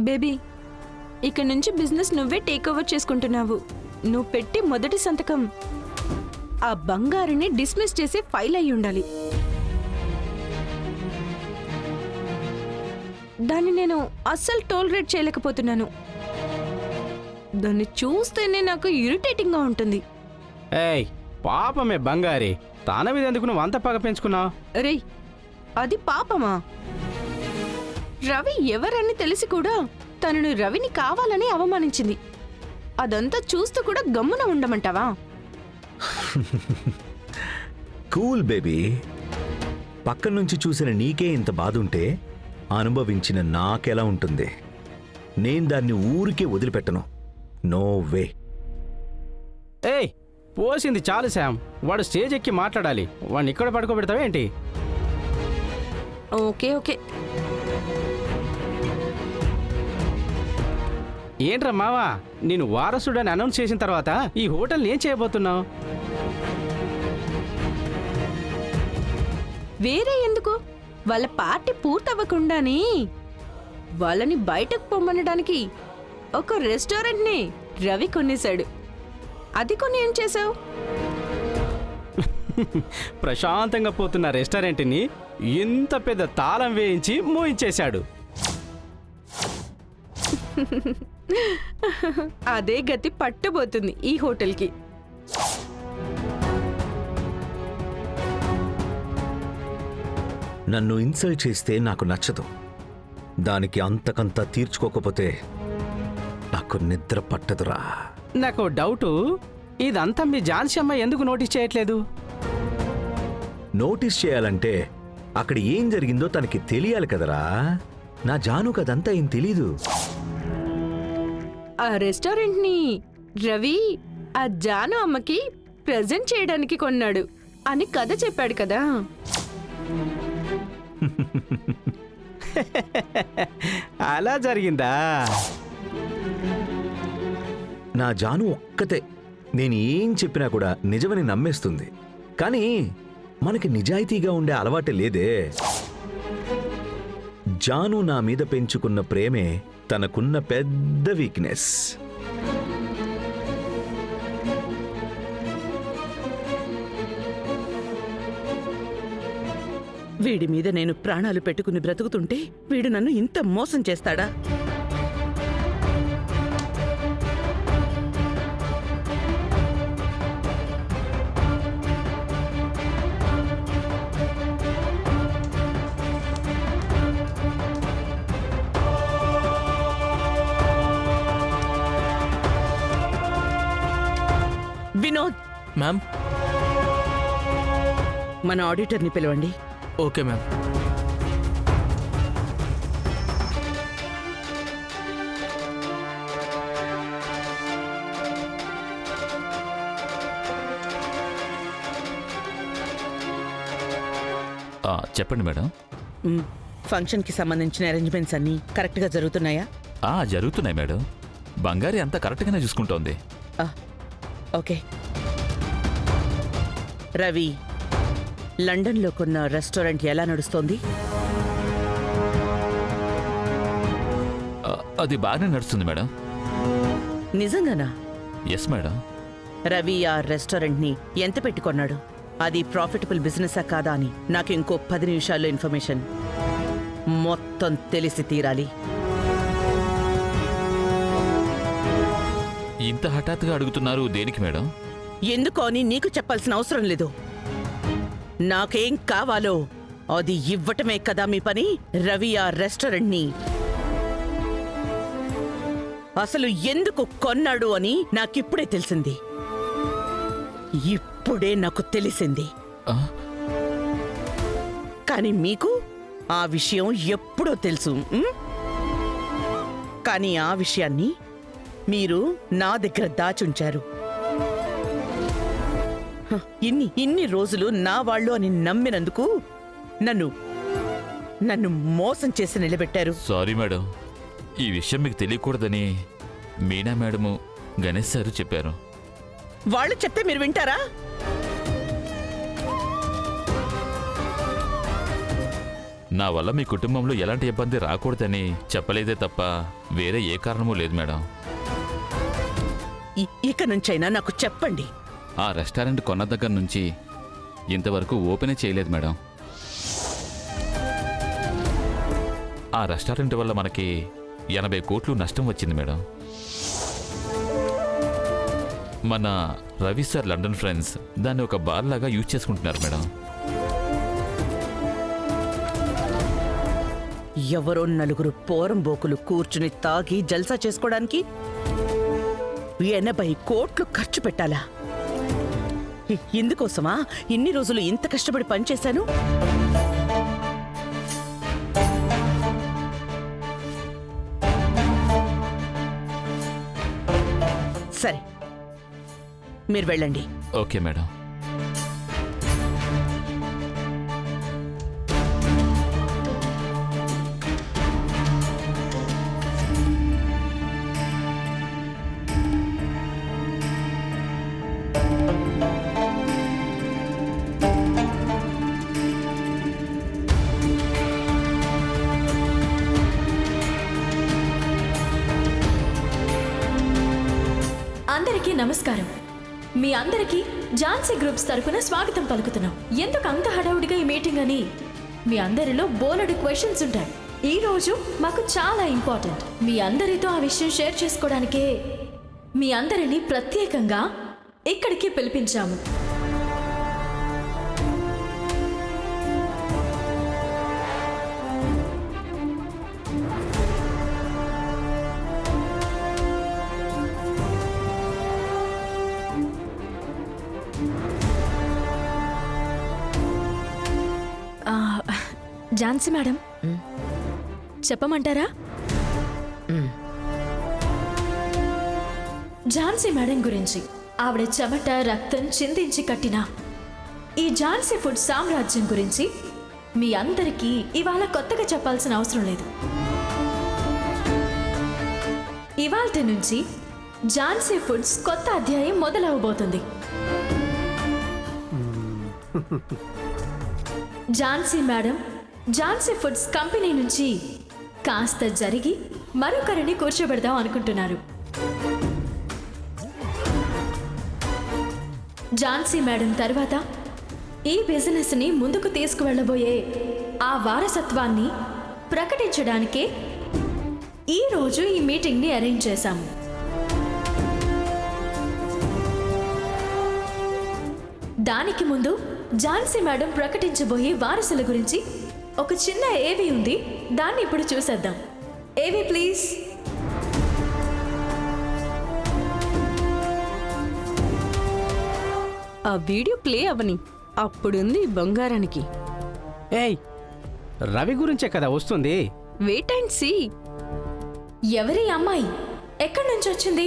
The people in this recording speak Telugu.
బేబీ, ఇక నుంచి బిజినెస్ నువ్వే టేక్ ఓవర్ చేసుకుంటున్నావు. నువ్వు పెట్టి మొదటి సంతకం ఆ బంగారుని డిస్మిస్ చేసే ఫైల్ అయి ఉండాలి. దాన్ని నేను అస్సలు టోలరేట్ చేయలేకపోతున్నాను. దాన్ని చూస్తేనే నాకు ఇరిటేటింగ్ గా ఉంటుంది. ఏయ్ పాపమే బంగారి, తన మీద ఎందుకు నువ్వు అంత పగ పెంచుకున్నావు? రే, అది పాపమా? రవి ఎవరని తెలిసి కూడా తనను రవిని కావాలని అవమానించింది. అదంతా చూస్తూ కూడా గమ్మున ఉండమంటావా? Cool baby. పక్క నుంచి చూసిన నీకే ఇంత బాధ ఉంటే అనుభవించిన నాకెలా ఉంటుంది? నేను దాన్ని ఊరికే వదిలిపెట్టను. No way. ఏయ్ పోసింది చాలు శామ్, వాడు స్టేజ్ ఎక్కి మాట్లాడాలి. వాడిని ఇక్కడ పడుకోబెడతావేంటి? Okay okay. ఏంట్రా మావా, నేను వారసుడని అనౌన్స్ చేసిన తర్వాత ఈ హోటల్ని ఏం చేయబోతున్నావు? వేరే ఎందుకు? వాళ్ళ పార్టీ పూర్తవ్వకుండానే వాళ్ళని బయటకు పొమ్మనడానికి ఒక రెస్టారెంట్ని రవి కొనేశాడు. అది కొని ఏం చేశావు? ప్రశాంతంగా పోతున్న రెస్టారెంట్ని ఇంత పెద్ద తాళం వేయించి మూయించేశాడు. అదే గతి పట్టబోతుంది ఈ హోటల్కి. నన్ను ఇన్సల్ట్ చేస్తే నాకు నచ్చదు. దానికి అంతకంతా తీర్చుకోకపోతే నాకు నిద్ర పట్టదురా. నాకు డౌటు, ఇదంతా మీ ఝాన్సీ అమ్మ ఎందుకు నోటీస్ చేయట్లేదు? నోటీస్ చేయాలంటే అక్కడ ఏం జరిగిందో తనకి తెలియాలి కదరా. నా జానుకు అదంతా ఏం తెలీదు. ఆ రెస్టారెంట్ని రవి ఆ జాను అమ్మకి ప్రెజెంట్ చేయడానికి కొన్నాడు అని కథ చెప్పాడు కదా. అలా జరిగిందా? నా జాను ఒక్కతే నేను ఏం చెప్పినా కూడా నిజమని నమ్మేస్తుంది. కానీ మనకి నిజాయితీగా ఉండే అలవాటే లేదే. జాను నా మీద పెంచుకున్న ప్రేమే తనకున్న పెద్ద వీక్నెస్. వీడి మీద నేను ప్రాణాలు పెట్టుకుని బ్రతుకుతుంటే వీడు నన్ను ఇంత మోసం చేస్తాడా? వినోద్ మ్యామ్. మన ఆడిటర్ని పిలవండి. Okay ma'am. చెప్పండి మేడం. ఫంక్షన్కి సంబంధించిన అరేంజ్మెంట్స్ అన్నీ కరెక్ట్గా జరుగుతున్నాయా? జరుగుతున్నాయి మేడం. బంగారి అంతా కరెక్ట్గానే చూసుకుంటోంది. ఓకే. రవి, లండన్లో కొన్న రెస్టారెంట్ ఎలా నడుస్తోంది? అది బాగానే నడుస్తుంది మేడం. నిజంగానా? Yes madam. రవి ఆ రెస్టారెంట్ని ఎంత పెట్టుకున్నాడు? అది ప్రాఫిటబుల్ బిజినెసా కాదా అని నాకు ఇంకో 10 నిమిషాల్లో ఇన్ఫర్మేషన్ మొత్తం తెలిసి తీరాలి. ఇంత హఠాత్తుగా అడుగుతున్నారు దేనికి మేడం? ఎందుకో అని నీకు చెప్పాల్సిన అవసరం లేదు. నాకేం కావాలో అది ఇవ్వటమే కదా మీ పని. రవి ఆ రెస్టారెంట్ని అసలు ఎందుకు కొన్నాడు అని నాకిప్పుడే తెలిసింది. ఇప్పుడే నాకు తెలిసింది. కానీ మీకు ఆ విషయం ఎప్పుడో తెలుసు. కానీ ఆ విషయాన్ని మీరు నా దగ్గర దాచుంచారు. ఇన్ని రోజులు నా వాళ్ళు అని నమ్మినందుకు నన్ను మోసం చేసి నిలబెట్టారు. సారీ మేడం, ఈ విషయం మీకు తెలియకూడదని మీనా మేడము గణేష్ సారు చెప్పారు. వాళ్ళు చెప్తే మీరు వింటారా? నా వల్ల మీ కుటుంబంలో ఎలాంటి ఇబ్బంది రాకూడదని చెప్పలేదే తప్ప వేరే ఏ కారణమూ లేదు మేడం. ఇక నుంచైనా నాకు చెప్పండి. ఆ రెస్టారెంట్ కొన్న దగ్గర నుంచి ఇంతవరకు ఓపెనే చేయలేదు మేడం. ఆ రెస్టారెంట్ వల్ల మనకి 80 కోట్లు నష్టం వచ్చింది మేడం. మన రవి సార్ లండన్ ఫ్రెండ్స్ దాన్ని ఒక బార్ లాగా యూజ్ చేసుకుంటున్నారు మేడం. ఎవరో నలుగురు పోరంబోకులు కూర్చుని తాగి జల్సా చేసుకోవడానికి 80 కోట్లు ఖర్చు పెట్టాలా? ఇందుకోసమా ఇన్ని రోజులు ఇంత కష్టపడి పనిచేశాను? సరే, మీరు వెళ్ళండి. Okay madam. అందరికీ నమస్కారం. మీ అందరికీ ఝాన్సీ గ్రూప్స్ తరపున స్వాగతం పలుకుతున్నాం. ఎందుకు అంత హడావుడిగా ఈ మీటింగ్ అని మీ అందరిలో బోలెడు క్వశ్చన్స్ ఉంటాయి. ఈ రోజు మాకు చాలా ఇంపార్టెంట్. మీ అందరితో ఆ విషయం షేర్ చేసుకోవడానికే మీ అందరినీ ప్రత్యేకంగా ఇక్కడికి పిలిపించాము. ఝాన్సీ మేడం, చెప్పమంటారా? ఝాన్సీ మేడం గురించి, ఆవిడ చెమట రక్తం చిందించి కట్టిన ఈ ఝాన్సీ ఫుడ్ సామ్రాజ్యం గురించి మీ అందరికీ ఇవాళ కొత్తగా చెప్పాల్సిన అవసరం లేదు. ఇవాల్టి నుంచి ఝాన్సీ ఫుడ్స్ కొత్త అధ్యాయం మొదలవబోతుంది. Jhansi madam Jhansi foods company నుంచి కాస్త జరిగి మరొకరిని కూర్చోబెడదాం అనుకుంటున్నారు. ఝాన్సీ మేడం తర్వాత ఈ బిజినెస్ని ముందుకు తీసుకువెళ్ళబోయే ఆ వారసత్వాన్ని ప్రకటించడానికే ఈరోజు ఈ మీటింగ్ని అరేంజ్ చేశాము. దానికి ముందు ఝాన్సీ మేడం ప్రకటించబోయే వారసుల గురించి ఒక చిన్న ఏవి ఉంది, దాన్ని ఇప్పుడు చూసేద్దాం. ఏవి ప్లీజ్. ఆ వీడియో ప్లే అవని, అప్పుడుంది బంగారానికి. ఏయ్, రవి గురించే కదా వస్తుంది. Wait and see. ఎవరి అమ్మాయి? ఎక్కడి నుంచి వచ్చింది?